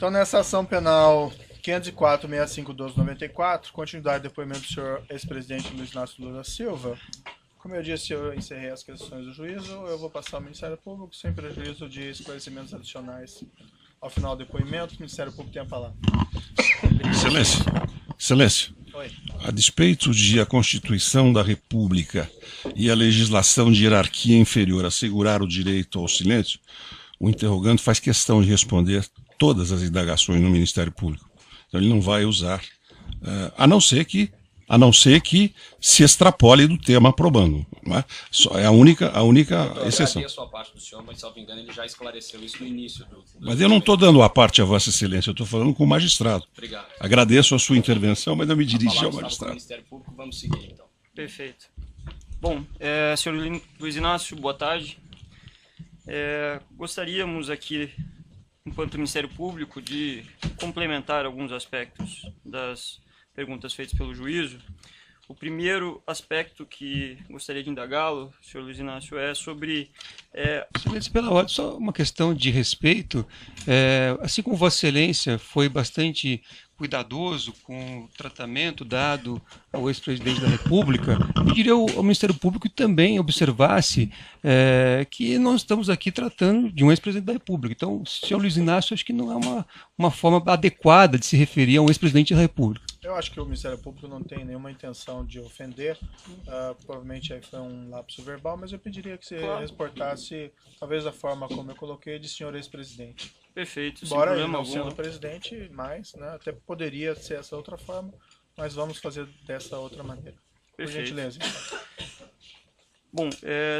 Então, nessa ação penal 504-65-12-94, continuidade do depoimento do senhor ex-presidente Luiz Inácio Lula da Silva, como eu disse, eu encerrei as questões do juízo, eu vou passar ao Ministério Público, sem prejuízo de esclarecimentos adicionais. Ao final do depoimento, o Ministério Público tem a palavra. Excelência, Excelência, Oi. a despeito de a Constituição da República e a legislação de hierarquia inferior assegurar o direito ao silêncio, o interrogante faz questão de responder todas as indagações no Ministério Público. Então ele não vai usar, a não ser que se extrapole do tema aprobando. Não é? É a única exceção. Eu agradeço a parte do senhor, mas, salvo engano, ele já esclareceu isso no início do Mas eu não estou dando a parte a Vossa Excelência, eu estou falando com o magistrado. Obrigado. Agradeço a sua intervenção, mas eu me dirigi ao O magistrado. Ministério Público, vamos seguir, então. Perfeito. Bom, senhor Luiz Inácio, boa tarde. Gostaríamos aqui, enquanto Ministério Público, de complementar alguns aspectos das perguntas feitas pelo juízo. O primeiro aspecto que gostaria de indagá-lo, senhor Luiz Inácio, é sobre... Excelência, pela ordem, só uma questão de respeito. Assim como Vossa Excelência foi bastante cuidadoso com o tratamento dado ao ex-presidente da República, eu diria ao Ministério Público que também observasse que nós estamos aqui tratando de um ex-presidente da República. Então, senhor Luiz Inácio, acho que não é uma forma adequada de se referir a um ex-presidente da República. Eu acho que o Ministério Público não tem nenhuma intenção de ofender, provavelmente aí foi um lapso verbal, mas eu pediria que você reportasse, talvez da forma como eu coloquei, de senhor ex-presidente. Perfeito, sem Embora ele problema não algum. sendo presidente, mas até poderia ser essa outra forma, mas vamos fazer dessa outra maneira. Por Perfeito. gentileza. Bom,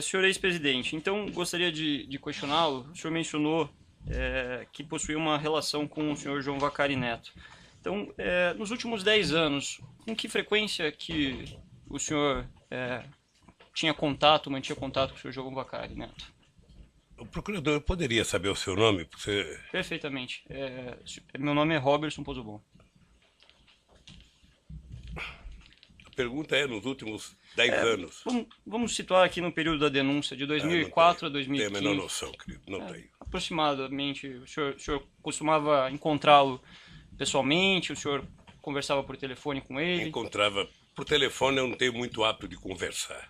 senhor ex-presidente, então gostaria de questioná-lo. O senhor mencionou que possui uma relação com o senhor João Vacari Neto. Então, nos últimos 10 anos, com que frequência que o senhor mantinha contato com o senhor João Vacari Neto? O procurador poderia saber o seu nome? Porque... Perfeitamente. Meu nome é Robertson Pozobon. A pergunta é nos últimos 10 anos. Vamos situar aqui no período da denúncia, de 2004 a 2015. Tenho a menor noção, querido. Não tenho. Aproximadamente. O senhor costumava encontrá-lo pessoalmente? O senhor conversava por telefone com ele? Encontrava por telefone, eu não tenho muito hábito de conversar.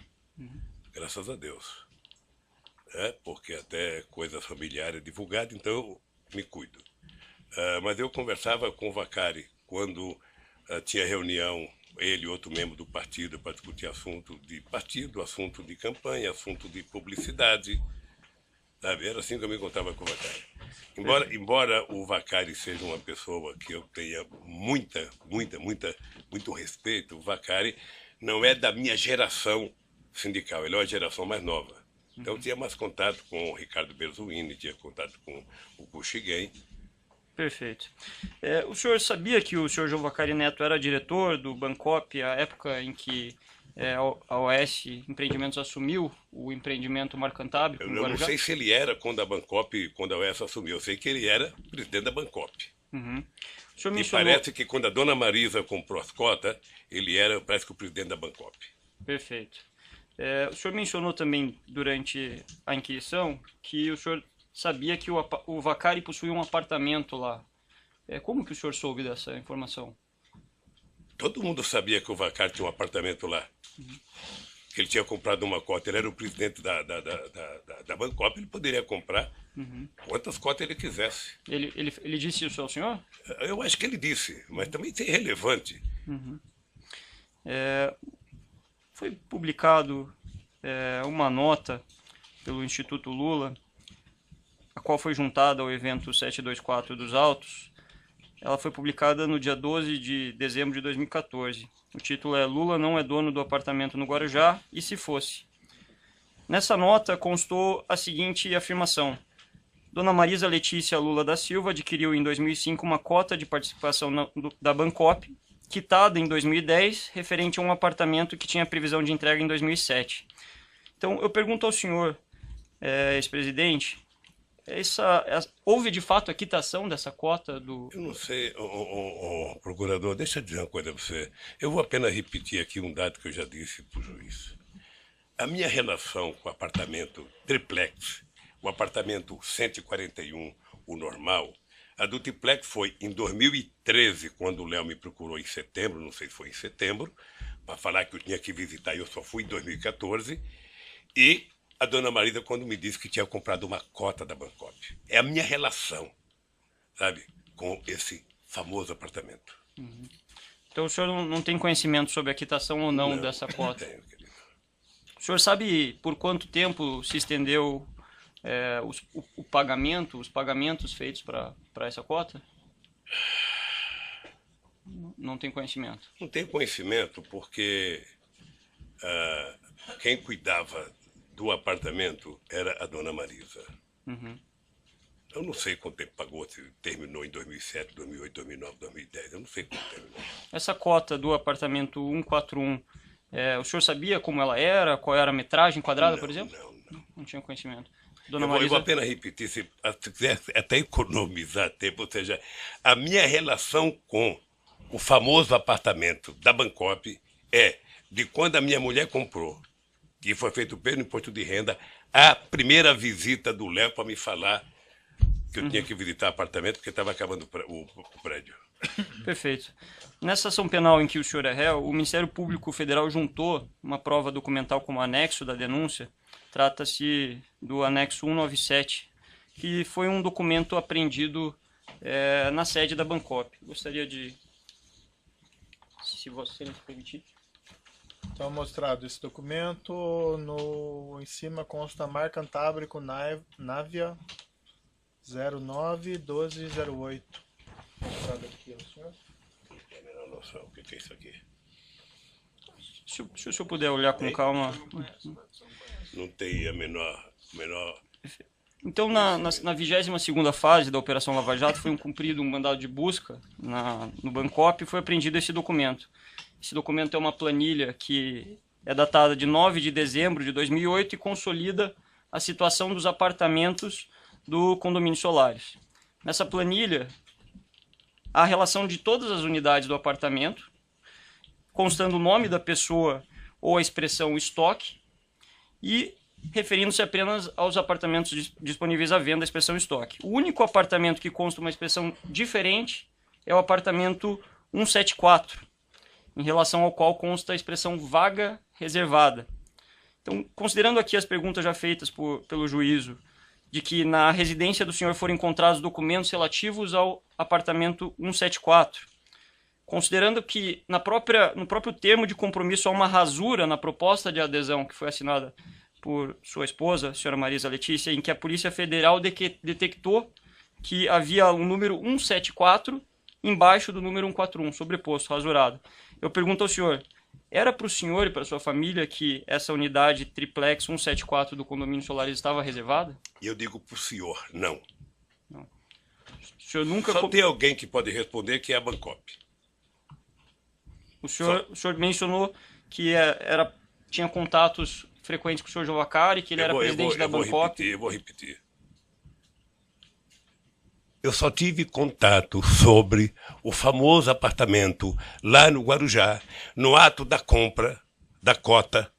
Graças a Deus. Porque até coisa familiar é divulgada, então eu me cuido. Mas eu conversava com o Vacari quando tinha reunião, ele e outro membro do partido, para discutir assunto de partido, assunto de campanha, assunto de publicidade. Sabe? Era assim que eu me encontrava com o Vacari. Embora o Vacari seja uma pessoa que eu tenha muito respeito, o Vacari não é da minha geração sindical, ele é uma geração mais nova. Então eu tinha mais contato com o Ricardo Berzuini, tinha contato com o Kuchiguen. Perfeito. O senhor sabia que o senhor João Vacari Neto era diretor do Bancop, à época em que a OS Empreendimentos assumiu o empreendimento Marcantábio? Eu não sei se ele era quando a OS assumiu, eu sei que ele era presidente da Bancop. Uhum. O senhor E parece que quando a dona Marisa comprou as cotas, ele era, parece que, o presidente da Bancop. Perfeito. O senhor mencionou também durante a inquisição que o senhor sabia que o Vacari possuía um apartamento lá. Como que o senhor soube dessa informação? Todo mundo sabia que o Vacari tinha um apartamento lá. Que ele tinha comprado uma cota. Ele era o presidente da Bancop, ele poderia comprar quantas cotas ele quisesse. Ele disse isso ao senhor? Eu acho que ele disse, mas também isso é irrelevante. Foi publicado uma nota pelo Instituto Lula, a qual foi juntada ao evento 724 dos autos. Ela foi publicada no dia 12 de dezembro de 2014. O título é Lula não é dono do apartamento no Guarujá, e se fosse. Nessa nota constou a seguinte afirmação. Dona Marisa Letícia Lula da Silva adquiriu em 2005 uma cota de participação da Bancop, quitada em 2010, referente a um apartamento que tinha previsão de entrega em 2007. Então, eu pergunto ao senhor, ex-presidente, houve de fato a quitação dessa cota do... Eu não sei, procurador, deixa eu dizer uma coisa para você. Eu vou apenas repetir aqui um dado que eu já disse para o juiz. A minha relação com o apartamento triplex, o apartamento 141, o normal, A do triplex foi em 2013, quando o Léo me procurou em setembro, não sei se foi em setembro, para falar que eu tinha que visitar, e eu só fui em 2014. E a dona Marisa, quando me disse que tinha comprado uma cota da Bancop. É a minha relação, sabe, com esse famoso apartamento. Então o senhor não tem conhecimento sobre a quitação ou não dessa Não cota? tenho, querido. O senhor sabe por quanto tempo se estendeu o pagamento, os pagamentos feitos para essa cota? Não tem conhecimento. Não tenho conhecimento porque quem cuidava do apartamento era a dona Marisa. Eu não sei quanto tempo pagou, se terminou em 2007, 2008, 2009, 2010. Eu não sei quanto terminou. Essa cota do apartamento 141, o senhor sabia como ela era? Qual era a metragem quadrada, por exemplo? Não tinha conhecimento. Dona Eu vou Marisa, apenas repetir, se quiser até economizar tempo, ou seja, a minha relação com o famoso apartamento da Bancop é de quando a minha mulher comprou, que foi feito pelo imposto de renda, a primeira visita do Léo para me falar que eu tinha que visitar o apartamento porque estava acabando o prédio. perfeito. Nessa ação penal em que o senhor é réu, o Ministério Público Federal juntou uma prova documental como anexo da denúncia. Trata-se do anexo 197, que foi um documento apreendido na sede da Bancop. Gostaria de, se você me permitir. Então, mostrado esse documento, em cima consta a marca Antábrico Navia 091208. Mostrado aqui ao senhor. Não tem a menor noção o que é isso aqui. Se o senhor puder olhar com calma. Não tem a menor... Então, na 22ª fase da Operação Lava Jato, foi cumprido um mandado de busca no Bancop e foi apreendido esse documento. Esse documento é uma planilha que é datada de 9 de dezembro de 2008 e consolida a situação dos apartamentos do condomínio Solares. Nessa planilha, há a relação de todas as unidades do apartamento, constando o nome da pessoa ou a expressão estoque, e referindo-se apenas aos apartamentos disponíveis à venda, a expressão estoque. O único apartamento que consta uma expressão diferente é o apartamento 174, em relação ao qual consta a expressão vaga reservada. Então, considerando aqui as perguntas já feitas pelo juízo, de que na residência do senhor foram encontrados documentos relativos ao apartamento 174, considerando que no próprio termo de compromisso há uma rasura na proposta de adesão que foi assinada por sua esposa, a senhora Marisa Letícia, em que a Polícia Federal detectou que havia o número 174 embaixo do número 141, sobreposto, rasurado. Eu pergunto ao senhor, era para o senhor e para a sua família que essa unidade triplex 174 do condomínio Solares estava reservada? E eu digo para o senhor, não. O senhor nunca... Só tem alguém que pode responder, que é a Bancop. O senhor mencionou que tinha contatos frequentes com o senhor Jovacari, que ele era presidente da Bancop. Eu vou repetir. Eu só tive contato sobre o famoso apartamento lá no Guarujá, no ato da compra da cota,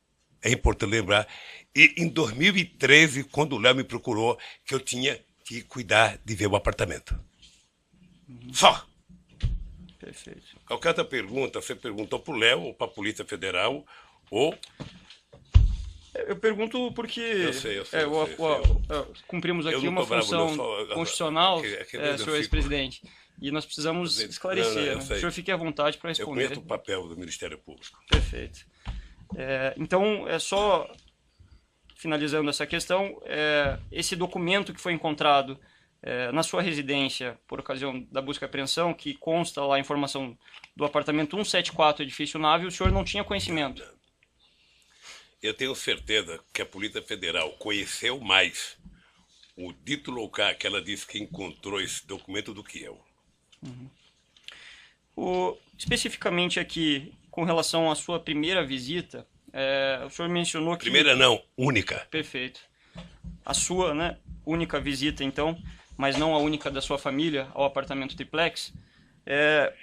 é importante lembrar, e em 2013, quando o Léo me procurou, que eu tinha que cuidar de ver o apartamento. Só. Perfeito. Qualquer outra pergunta, você perguntou para o Léo ou para a Polícia Federal, ou... Eu pergunto porque Eu sei. cumprimos Eu aqui não uma tô bravo, função não, constitucional, eu senhor ex-presidente, e nós precisamos esclarecer. eu Né? sei. O senhor fique à vontade para Eu responder. conheço o papel do Ministério Público. Perfeito. Então, só finalizando essa questão, esse documento que foi encontrado na sua residência por ocasião da busca e apreensão, que consta lá a informação do apartamento 174, edifício Nave, o senhor não tinha conhecimento? Eu tenho certeza que a Polícia Federal conheceu mais o dito local que ela disse que encontrou esse documento do que eu. Especificamente aqui, com relação à sua primeira visita, o senhor mencionou que... Primeira não, única. Perfeito. A sua, né, única visita, então, mas não a única da sua família ao apartamento triplex.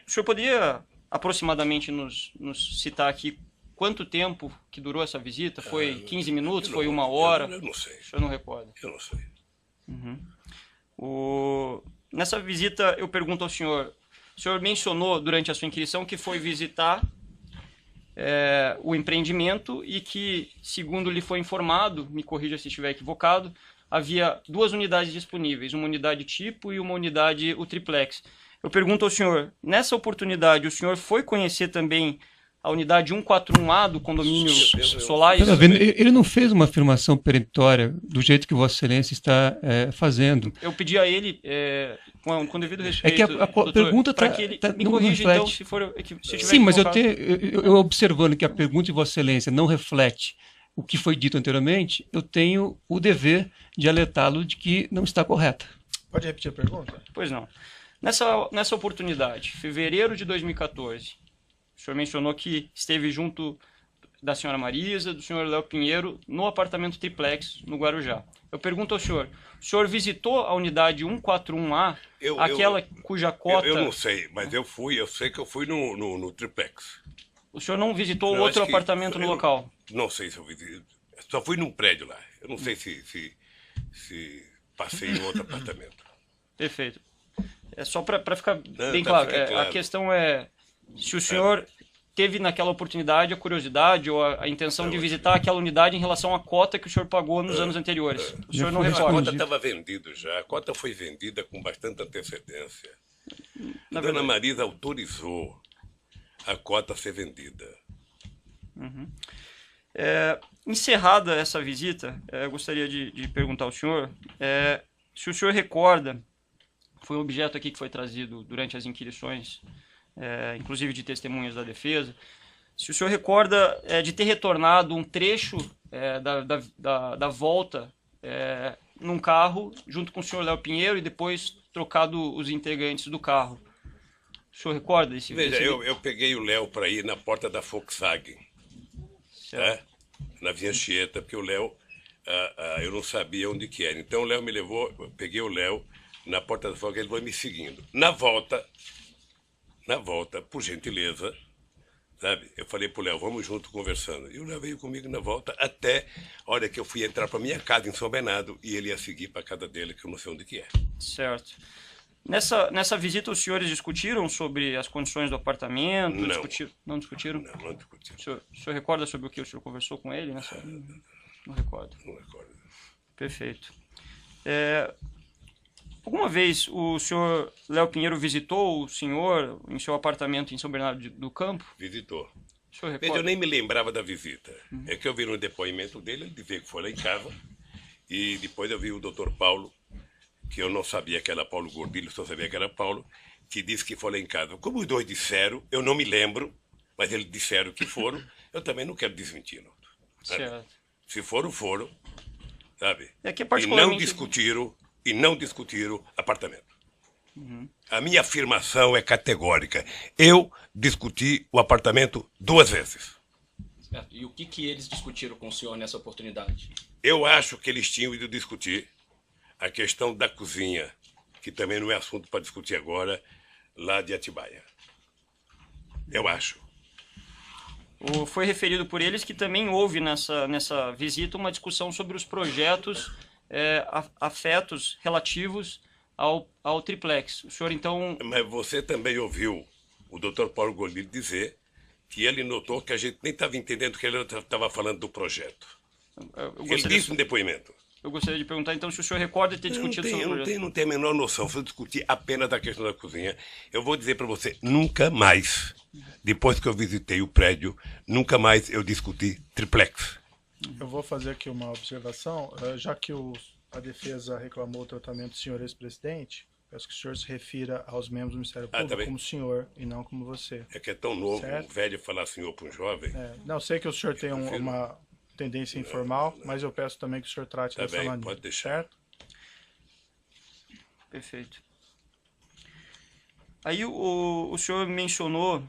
O senhor poderia aproximadamente nos citar aqui quanto tempo que durou essa visita? Foi 15 minutos? Foi 1 hora? Eu não sei. O senhor não recorda? Eu não sei. O Nessa visita, eu pergunto ao senhor, o senhor mencionou durante a sua inquirição que foi visitar o empreendimento e que, segundo lhe foi informado, me corrija se estiver equivocado, havia 2 unidades disponíveis, uma unidade tipo e uma unidade o triplex. Eu pergunto ao senhor, nessa oportunidade, o senhor foi conhecer também a unidade 141A do condomínio Solares? Tá vendo? Ele não fez uma afirmação peremptória do jeito que Vossa Excelência está fazendo. Eu pedi a ele, com devido respeito, É que a doutor, pergunta para que ele me não corrija, reflete. então, se tiver Sim, mas eu, equivocado. eu observando que a pergunta de Vossa Excelência não reflete o que foi dito anteriormente, eu tenho o dever de alertá-lo de que não está correta. Pode repetir a pergunta? Pois não. Nessa oportunidade, fevereiro de 2014, o senhor mencionou que esteve junto da senhora Marisa, do senhor Léo Pinheiro, no apartamento triplex, no Guarujá. Eu pergunto ao senhor, o senhor visitou a unidade 141A, aquela cuja cota... Eu não sei, mas eu sei que eu fui no triplex. O senhor não visitou Não, outro acho que- apartamento no eu local? Não sei se eu visitei. Só fui num prédio lá. Eu não sei se passei em outro apartamento. Perfeito. É só para ficar bem tá, claro. fica claro. A questão é se o senhor teve naquela oportunidade a curiosidade ou a intenção de visitar aquela unidade em relação à cota que o senhor pagou nos anos anteriores. O senhor não fui A recorda? cota estava vendida já. A cota foi vendida com bastante antecedência. Na A dona verdade. Marisa autorizou a cota a ser vendida. Encerrada essa visita, eu gostaria de perguntar ao senhor se o senhor recorda, foi um objeto aqui que foi trazido durante as inquirições, inclusive de testemunhas da defesa, se o senhor recorda de ter retornado um trecho da volta num carro junto com o senhor Léo Pinheiro e depois trocado os integrantes do carro. O senhor recorda desse? Veja, desse- eu peguei o Léo para ir na porta da Volkswagen, Certo. na Vinha Chieta, porque o Léo, eu não sabia onde que era. Então o Léo me levou, eu peguei o Léo na porta da Volkswagen, ele foi me seguindo. Na volta, por gentileza, sabe? Eu falei pro Léo, vamos junto conversando. E o Léo veio comigo na volta até a hora que eu fui entrar para minha casa em São Bernardo e ele ia seguir para a casa dele, que eu não sei onde que é. Certo. Nessa visita, os senhores discutiram sobre as condições do apartamento? Não. Não discutiram? Não discuti, O senhor recorda sobre o que o senhor conversou com ele? Não recordo. não recordo. Perfeito. Alguma vez o senhor Léo Pinheiro visitou o senhor em seu apartamento em São Bernardo do Campo? Visitou. O senhor Veja, eu recorda? nem me lembrava da visita. É que eu vi no depoimento dele, ele dizia que foi lá em casa. E depois eu vi o doutor Paulo, que eu não sabia que era Paulo Gordilho, só sabia que era Paulo, que disse que foi lá em casa. Como os dois disseram, eu não me lembro, mas eles disseram que foram, eu também não quero desmenti-lo. sabe? Certo. Se foram, sabe? É que E não particularmente... discutiram apartamento. A minha afirmação é categórica. Eu discuti o apartamento 2 vezes. Certo. E o que eles discutiram com o senhor nessa oportunidade? Eu acho que eles tinham ido discutir a questão da cozinha, que também não é assunto para discutir agora, lá de Atibaia. Eu acho. Foi referido por eles que também houve nessa visita uma discussão sobre os projetos afetos relativos ao triplex. O senhor, então... Mas você também ouviu o doutor Paulo Gordilho dizer que ele notou que a gente nem estava entendendo que ele estava falando do projeto. Ele disse no depoimento. Eu gostaria de perguntar, então, se o senhor recorda de ter discutido sobre o projeto. Não tenho a menor noção. Se eu discutir apenas da questão da cozinha, eu vou dizer para você, nunca mais, depois que eu visitei o prédio, nunca mais eu discuti triplex. Eu vou fazer aqui uma observação. Já que a defesa reclamou o tratamento do senhor ex-presidente, peço que o senhor se refira aos membros do Ministério Público tá bem. como senhor e não como você. É que é tão novo, Certo. um velho falar senhor para um jovem. Não, sei que o senhor tem uma tendência informal, mas eu peço também que o senhor trate Tá dessa bem, maneira. pode deixar. Certo? Perfeito. Aí o senhor mencionou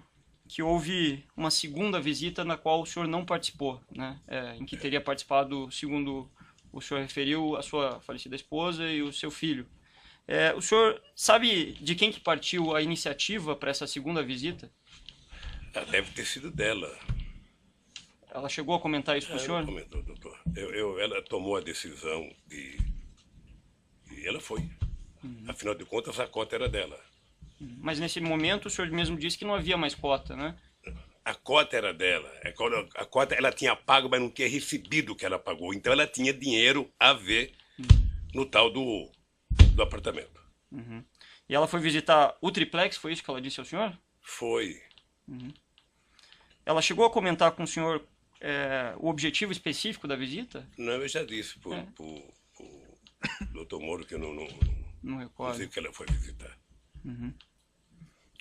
que houve uma segunda visita na qual o senhor não participou, né? Em que teria participado, segundo o senhor referiu, a sua falecida esposa e o seu filho. O senhor sabe de quem que partiu a iniciativa para essa segunda visita? Deve ter sido dela. Ela chegou a comentar isso com o senhor? Ela comentou, doutor. Ela tomou a decisão e ela foi. Afinal de contas, a cota era dela. Mas nesse momento o senhor mesmo disse que não havia mais cota, né? A cota era dela. A cota ela tinha pago, mas não tinha recebido o que ela pagou. Então ela tinha dinheiro a ver no tal do apartamento. E ela foi visitar o triplex, foi isso que ela disse ao senhor? Foi. Ela chegou a comentar com o senhor o objetivo específico da visita? Não, eu já disse pro Dr. Moro que eu não Não recordo. sei que ela foi visitar.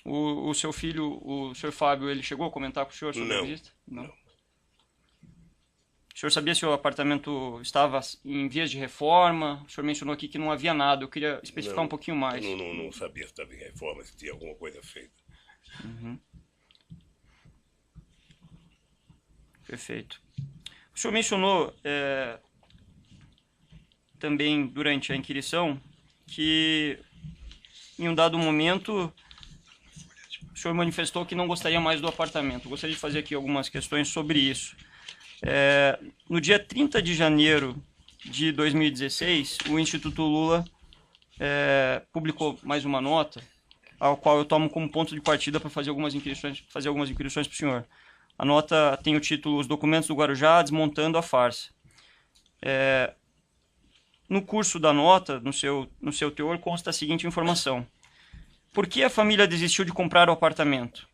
O seu filho, o senhor Fábio, ele chegou a comentar com o senhor sobre a Não, visita? não. O senhor sabia se o apartamento estava em vias de reforma? O senhor mencionou aqui que não havia nada. Eu queria especificar Não, um pouquinho mais. Eu não sabia se estava em reforma, se tinha alguma coisa feita. Perfeito. O senhor mencionou também durante a inquirição que em um dado momento o senhor manifestou que não gostaria mais do apartamento. Eu gostaria de fazer aqui algumas questões sobre isso. No dia 30 de janeiro de 2016, o Instituto Lula publicou mais uma nota, ao qual eu tomo como ponto de partida para fazer algumas inquirições para o senhor. A nota tem o título Os Documentos do Guarujá Desmontando a Farsa. No curso da nota, no seu teor, consta a seguinte informação. Por que a família desistiu de comprar o apartamento?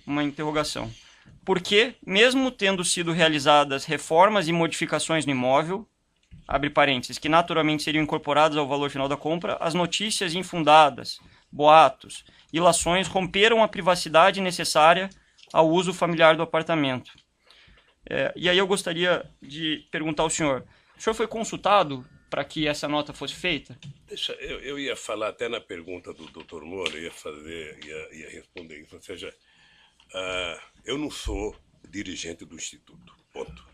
Uma interrogação. Porque, mesmo tendo sido realizadas reformas e modificações no imóvel, abre parênteses, que naturalmente seriam incorporadas ao valor final da compra, as notícias infundadas, boatos, ilações romperam a privacidade necessária ao uso familiar do apartamento. E aí eu gostaria de perguntar ao senhor, o senhor foi consultado para que essa nota fosse feita? Eu ia falar até na pergunta do Dr. Moro, ia responder isso. Ou seja, eu não sou dirigente do Instituto, ponto.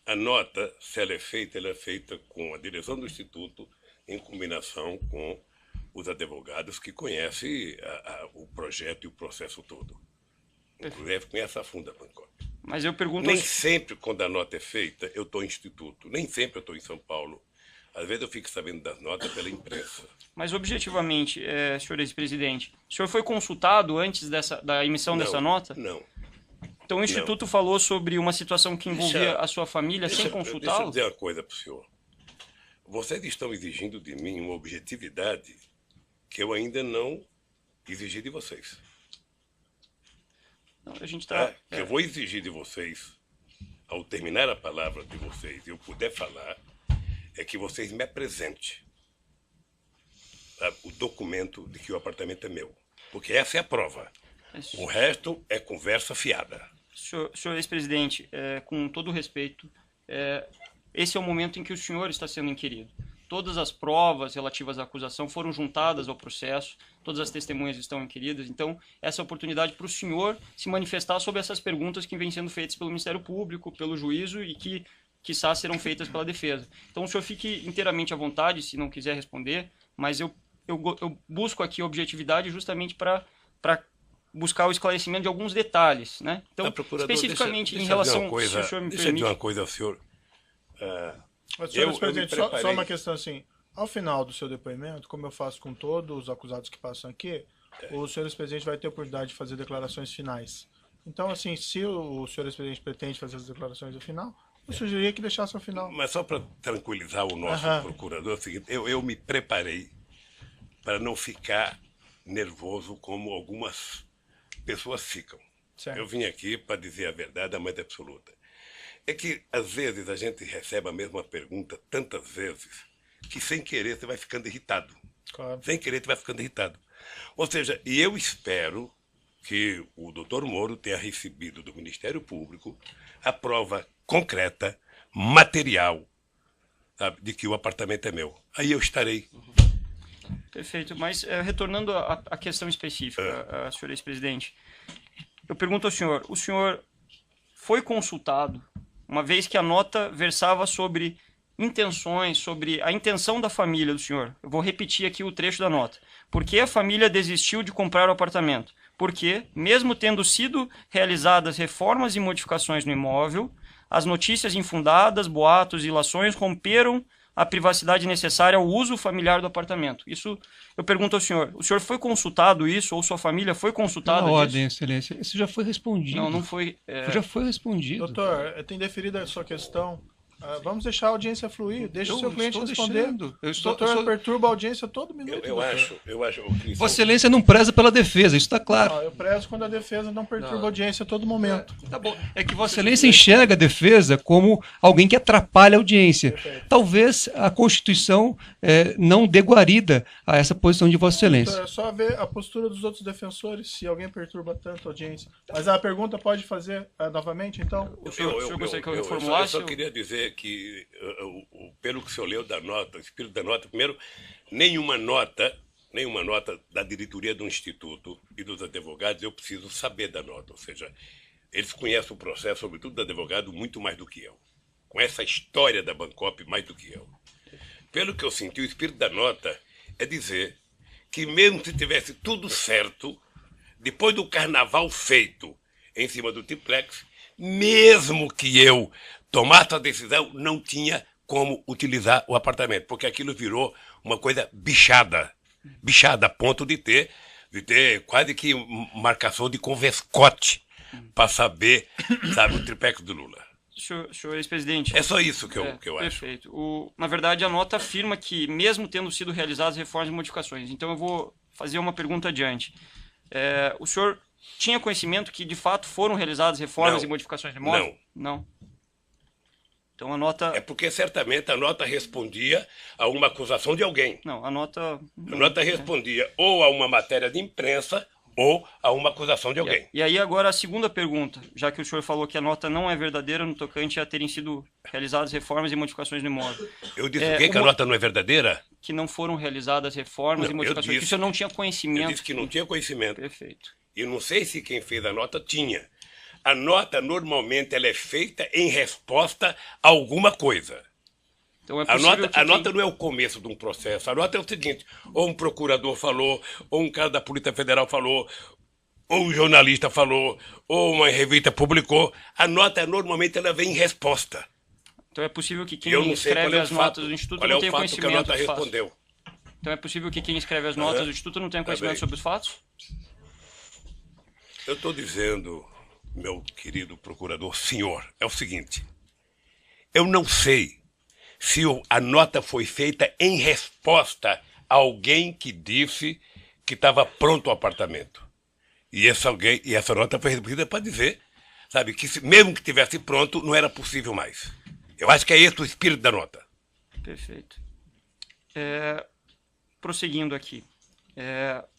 A nota, se ela é feita com a direção do Instituto, em combinação com os advogados que conhecem o projeto e o processo todo. Inclusive conhece a fundo a Bangkok. Mas eu pergunto... Nem sempre, quando a nota é feita, eu estou em Instituto. Nem sempre eu estou em São Paulo. Às vezes eu fico sabendo das notas pela imprensa. Mas objetivamente, senhor ex-presidente, o senhor foi consultado antes da emissão dessa nota? Não. Então o Instituto falou sobre uma situação que envolvia a sua família sem consultá-lo? Deixa eu dizer uma coisa para o senhor. Vocês estão exigindo de mim uma objetividade que eu ainda não exigi de vocês. Não, a gente está... Que eu vou exigir de vocês, ao terminar a palavra de vocês, e eu puder falar, é que vocês me apresentem o documento de que o apartamento é meu. Porque essa é a prova. O resto é conversa fiada. Senhor ex-presidente, com todo respeito, esse é o momento em que o senhor está sendo inquirido. Todas as provas relativas à acusação foram juntadas ao processo, todas as testemunhas estão inquiridas, então essa é a oportunidade para o senhor se manifestar sobre essas perguntas que vêm sendo feitas pelo Ministério Público, pelo juízo e que, quiçá, serão feitas pela defesa. Então o senhor fique inteiramente à vontade, se não quiser responder, mas eu busco aqui objetividade justamente para buscar o esclarecimento de alguns detalhes, né? Então, especificamente em relação... Deixa eu dizer uma coisa ao senhor. Mas, senhor presidente, só uma questão assim. Ao final do seu depoimento, como eu faço com todos os acusados que passam aqui, o senhor ex-presidente vai ter a oportunidade de fazer declarações finais. Então, assim, se o senhor ex-presidente pretende fazer as declarações no final, eu sugeriria que deixasse ao final. Mas só para tranquilizar o nosso procurador, é o seguinte, eu me preparei para não ficar nervoso como algumas pessoas ficam. Certo. Eu vim aqui para dizer a verdade, a mais absoluta. É que, às vezes, a gente recebe a mesma pergunta tantas vezes que, sem querer, você vai ficando irritado. Claro. Sem querer, você vai ficando irritado. Ou seja, e eu espero que o doutor Moro tenha recebido do Ministério Público a prova concreta, material, sabe, de que o apartamento é meu. Aí eu estarei. Perfeito, mas retornando à questão específica, senhor ex-presidente, eu pergunto ao senhor, o senhor foi consultado, uma vez que a nota versava sobre intenções, sobre a intenção da família do senhor? Eu vou repetir aqui o trecho da nota. Por que a família desistiu de comprar o apartamento? Porque, mesmo tendo sido realizadas reformas e modificações no imóvel, as notícias infundadas, boatos e ilações romperam a privacidade necessária ao uso familiar do apartamento. Isso eu pergunto ao senhor. O senhor foi consultado isso, ou sua família foi consultada Na disso? ordem, excelência. Isso já foi respondido. Não, não foi. Já foi respondido. Doutor, tem deferido a sua questão. Vamos deixar a audiência fluir. Deixa o seu cliente responder. Doutor, perturba a audiência todo minuto. Eu acho, Cris, Vossa Excelência não preza pela defesa, isso está claro. Não, eu prezo quando a defesa não perturba a audiência a todo momento. Tá bom. É que Vossa Excelência enxerga a defesa como alguém que atrapalha a audiência. Perfeito. Talvez a Constituição não dê guarida a essa posição de Vossa Excelência. Doutor, é só ver a postura dos outros defensores, se alguém perturba tanto a audiência. Mas a pergunta pode fazer novamente, então? O senhor gostaria que eu reformulasse? Eu só queria dizer que, pelo que o senhor leu da nota, o espírito da nota, primeiro, nenhuma nota da diretoria do Instituto e dos advogados eu preciso saber da nota. Ou seja, eles conhecem o processo, sobretudo do advogado, muito mais do que eu. Com essa história da Bancop, mais do que eu. Pelo que eu senti, o espírito da nota é dizer que mesmo se tivesse tudo certo, depois do carnaval feito em cima do triplex, mesmo que eu tomasse a decisão, não tinha como utilizar o apartamento, porque aquilo virou uma coisa bichada a ponto de ter quase que marcação de converscote para saber, sabe, o triplex do Lula. Senhor ex-presidente. É só isso que eu acho. Perfeito. Na verdade, a nota afirma que, mesmo tendo sido realizadas reformas e modificações, então eu vou fazer uma pergunta adiante. O senhor tinha conhecimento que, de fato, foram realizadas reformas e modificações de imóvel? Não. Então a nota... É porque certamente a nota respondia a uma acusação de alguém. Não, a nota... A nota respondia ou a uma matéria de imprensa ou a uma acusação de alguém. E aí agora a segunda pergunta, já que o senhor falou que a nota não é verdadeira no tocante a terem sido realizadas reformas e modificações no imóvel. Eu disse que a nota não é verdadeira? Que não foram realizadas reformas e modificações, que o senhor não tinha conhecimento. Eu disse que não tinha conhecimento. Perfeito. E não sei se quem fez a nota tinha. A nota, normalmente, ela é feita em resposta a alguma coisa. Então é possível a nota não é o começo de um processo. A nota é o seguinte, ou um procurador falou, ou um cara da Polícia Federal falou, ou um jornalista falou, ou uma revista publicou. A nota, normalmente, ela vem em resposta. Então é possível que quem escreve as notas do Instituto não tenha conhecimento que a nota dos fatos. respondeu. Então é possível que quem escreve as notas do Instituto não tenha conhecimento sobre os fatos? Eu estou dizendo, meu querido procurador, senhor, é o seguinte. Eu não sei se a nota foi feita em resposta a alguém que disse que estava pronto o apartamento. E essa nota foi recebida para dizer, sabe, que mesmo que tivesse pronto, não era possível mais. Eu acho que é esse o espírito da nota. Perfeito. Prosseguindo aqui.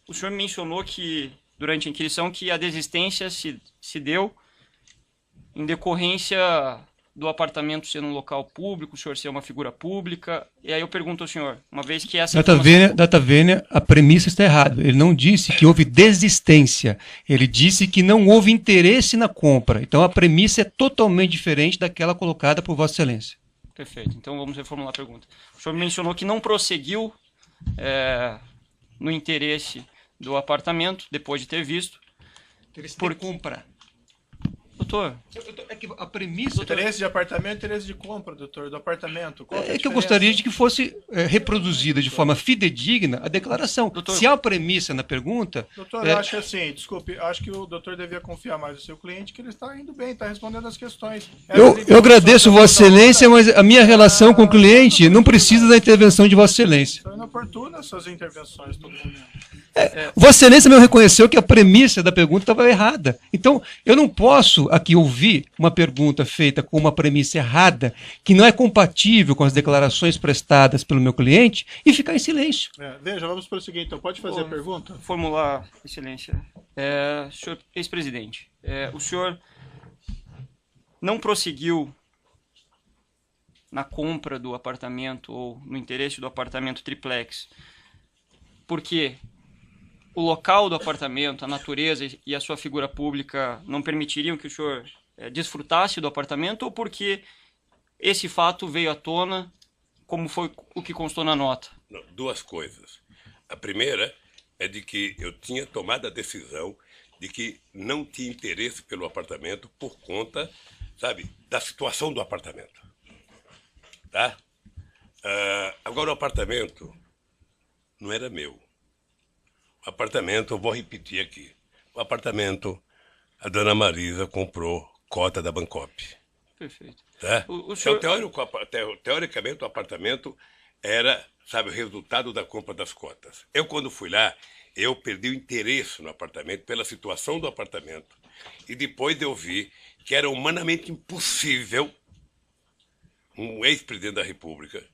O senhor mencionou que, durante a inquisição, que a desistência se deu em decorrência do apartamento ser um local público, o senhor ser uma figura pública. E aí eu pergunto ao senhor, uma vez que essa Data vênia, a premissa está errada. Ele não disse que houve desistência. Ele disse que não houve interesse na compra. Então a premissa é totalmente diferente daquela colocada por Vossa Excelência. Perfeito. Então vamos reformular a pergunta. O senhor mencionou que não prosseguiu no interesse do apartamento, depois de ter visto. Interesse de compra. Doutor, é que a premissa... Interesse de apartamento, interesse de compra, doutor, do apartamento. Qual É que eu gostaria de que fosse reproduzida de forma fidedigna a declaração. Doutor, se há uma premissa na pergunta... Doutor, eu acho assim, desculpe, acho que o doutor devia confiar mais no seu cliente, que ele está indo bem, está respondendo as questões. Eu agradeço Vossa Excelência, mas a minha relação com o cliente não precisa da intervenção de Vossa Excelência. São inoportunas suas intervenções todo momento. Vossa Excelência me reconheceu que a premissa da pergunta estava errada. Então, eu não posso aqui ouvir uma pergunta feita com uma premissa errada, que não é compatível com as declarações prestadas pelo meu cliente, e ficar em silêncio. Veja, vamos prosseguir então. Pode fazer a pergunta? Formular, Excelência. Senhor ex-presidente, o senhor não prosseguiu na compra do apartamento ou no interesse do apartamento triplex, porque o local do apartamento, a natureza e a sua figura pública não permitiriam que o senhor desfrutasse do apartamento, ou porque esse fato veio à tona, como foi o que constou na nota? Não, duas coisas. A primeira é de que eu tinha tomado a decisão de que não tinha interesse pelo apartamento por conta, sabe, da situação do apartamento. Tá? Agora, o apartamento não era meu. O apartamento, eu vou repetir aqui. O apartamento, a dona Marisa comprou cota da Bancop. Perfeito. Tá? O senhor... Então, teoricamente, o apartamento era, sabe, o resultado da compra das cotas. Eu, quando fui lá, eu perdi o interesse no apartamento pela situação do apartamento. E depois eu vi que era humanamente impossível um ex-presidente da República,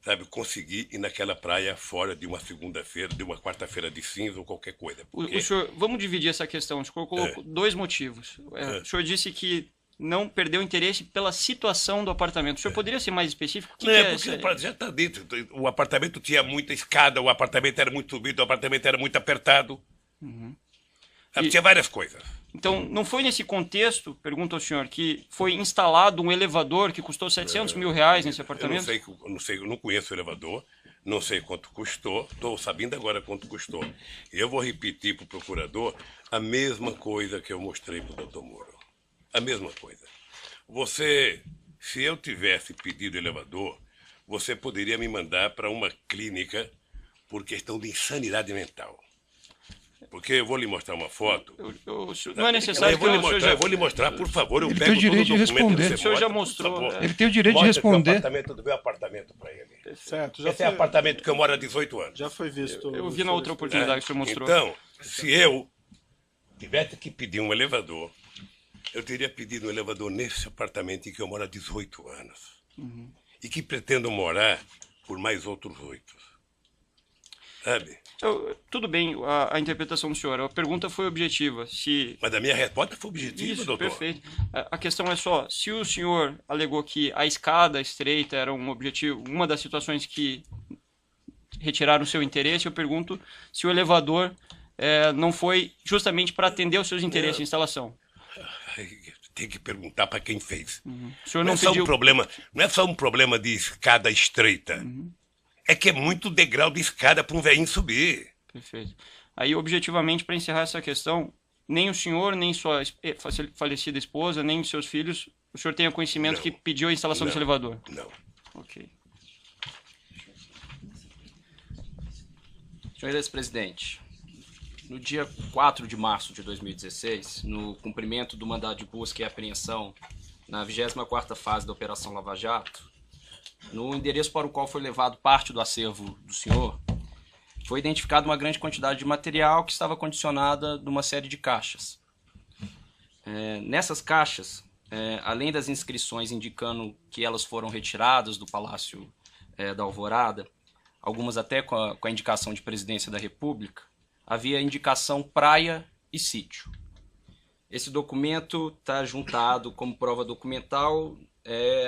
sabe, conseguir ir naquela praia fora de uma segunda-feira, de uma quarta-feira de cinza ou qualquer coisa. Porque... O senhor, vamos dividir essa questão. O senhor colocou dois motivos. O senhor disse que não perdeu interesse pela situação do apartamento. O senhor poderia ser mais específico? Não, porque já está dito. O apartamento tinha muita escada, o apartamento era muito subido, o apartamento era muito apertado. Tinha várias coisas. Então, não foi nesse contexto, pergunto ao senhor, que foi instalado um elevador que custou 700 mil reais nesse apartamento? Eu não conheço o elevador, não sei quanto custou, estou sabendo agora quanto custou. Eu vou repetir para o procurador a mesma coisa que eu mostrei para o doutor Moro. A mesma coisa. Se eu tivesse pedido elevador, você poderia me mandar para uma clínica por questão de insanidade mental. Porque eu vou lhe mostrar uma foto. Não é necessário que eu vou lhe mostrar, por favor. Ele tem o direito de responder. O senhor já mostrou. Ele tem o direito de responder. Do meu apartamento para ele. Certo, Esse é o apartamento que eu moro há 18 anos. Já foi visto. Eu vi na outra oportunidade que o senhor mostrou. Então, se eu tivesse que pedir um elevador, eu teria pedido um elevador nesse apartamento em que eu moro há 18 anos. E que pretendo morar por mais outros 8. Sabe? Tudo bem, a interpretação do senhor. A pergunta foi objetiva. Mas a minha resposta foi objetiva, Isso, doutor. Perfeito. A questão é só, se o senhor alegou que a escada estreita era um objetivo, uma das situações que retiraram o seu interesse, eu pergunto se o elevador não foi justamente para atender os seus interesses de instalação. Tem que perguntar para quem fez. O senhor Não é só um problema de escada estreita. É que é muito degrau de escada para um velhinho subir. Perfeito. Aí, objetivamente, para encerrar essa questão, nem o senhor, nem sua falecida esposa, nem seus filhos, o senhor tem conhecimento que pediu a instalação desse elevador? Não. Ok. Senhor ex-presidente, no dia 4 de março de 2016, no cumprimento do mandado de busca e apreensão na 24ª fase da Operação Lava Jato, no endereço para o qual foi levado parte do acervo do senhor, foi identificada uma grande quantidade de material que estava condicionada numa série de caixas. Nessas caixas, além das inscrições indicando que elas foram retiradas do Palácio da Alvorada, algumas até com a indicação de Presidência da República, havia indicação praia e sítio. Esse documento está juntado como prova documental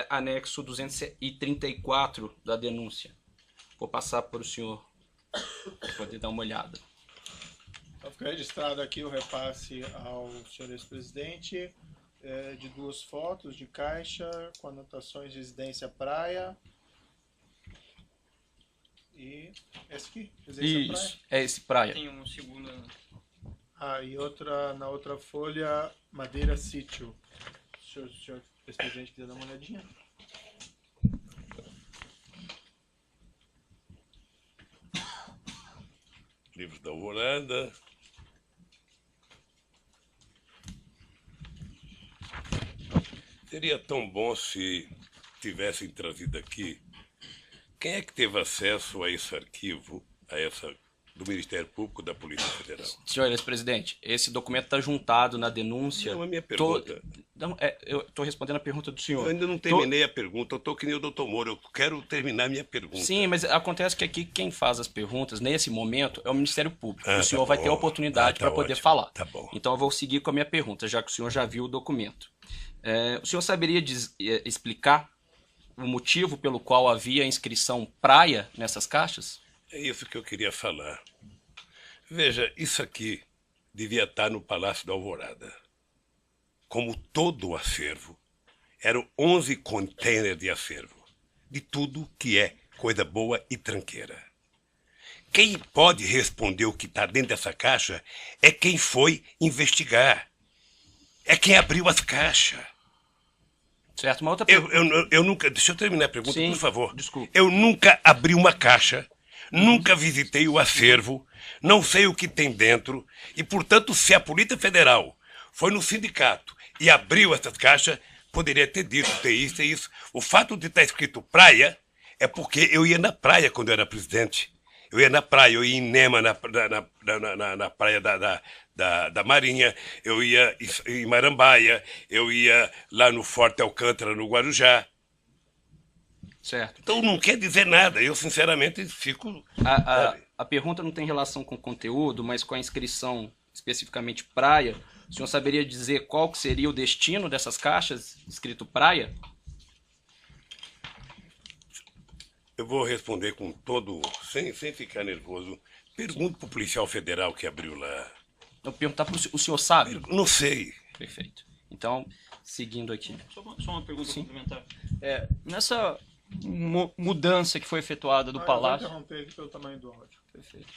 anexo 234 da denúncia. Vou passar para o senhor poder dar uma olhada. Então, fica registrado aqui o repasse ao senhor ex-presidente de 2 fotos de caixa com anotações residência praia. E esse aqui? Residência Isso, é esse praia. Tem um segundo... E na outra folha, madeira sítio. Se o senhor ex-presidente quiser dar uma olhadinha. Livros da Alvorada. Seria tão bom se tivessem trazido aqui. Quem é que teve acesso a esse arquivo, do Ministério Público da Polícia Federal? Senhor ex-presidente, esse documento está juntado na denúncia. Não, a minha pergunta. Eu estou respondendo a pergunta do senhor. Eu ainda não terminei a pergunta, eu estou que nem o doutor Moro, eu quero terminar a minha pergunta. Sim, mas acontece que aqui quem faz as perguntas, nesse momento, é o Ministério Público. O senhor vai ter a oportunidade para poder falar. Tá bom. Então eu vou seguir com a minha pergunta, já que o senhor já viu o documento. O senhor saberia explicar o motivo pelo qual havia inscrição praia nessas caixas? É isso que eu queria falar. Veja, isso aqui devia estar no Palácio da Alvorada. Como todo o acervo, eram 11 containers de acervo, de tudo que é coisa boa e tranqueira. Quem pode responder o que está dentro dessa caixa é quem foi investigar. É quem abriu as caixas. Certo, uma outra pergunta. Eu nunca. Deixa eu terminar a pergunta, Sim, por favor. desculpe. Eu nunca abri uma caixa, nunca visitei o acervo, não sei o que tem dentro, e, portanto, se a Polícia Federal foi no sindicato e abriu essas caixas, poderia ter dito, ter isso, ter isso. O fato de estar escrito praia é porque eu ia na praia quando eu era presidente. Eu ia na praia, eu ia em Nema, na praia da Marinha, eu ia em Marambaia, eu ia lá no Forte Alcântara, no Guarujá. Certo. Então não quer dizer nada, eu sinceramente fico... A pergunta não tem relação com o conteúdo, mas com a inscrição especificamente praia. O senhor saberia dizer qual que seria o destino dessas caixas escrito praia? Eu vou responder com todo... sem ficar nervoso. Pergunte para o policial federal que abriu lá. Eu vou perguntar para o senhor sabe? Não sei. Perfeito. Então, seguindo aqui. Só uma pergunta complementar. Nessa mudança que foi efetuada do Eu vou Palácio... interromper aqui pelo tamanho do áudio. Perfeito.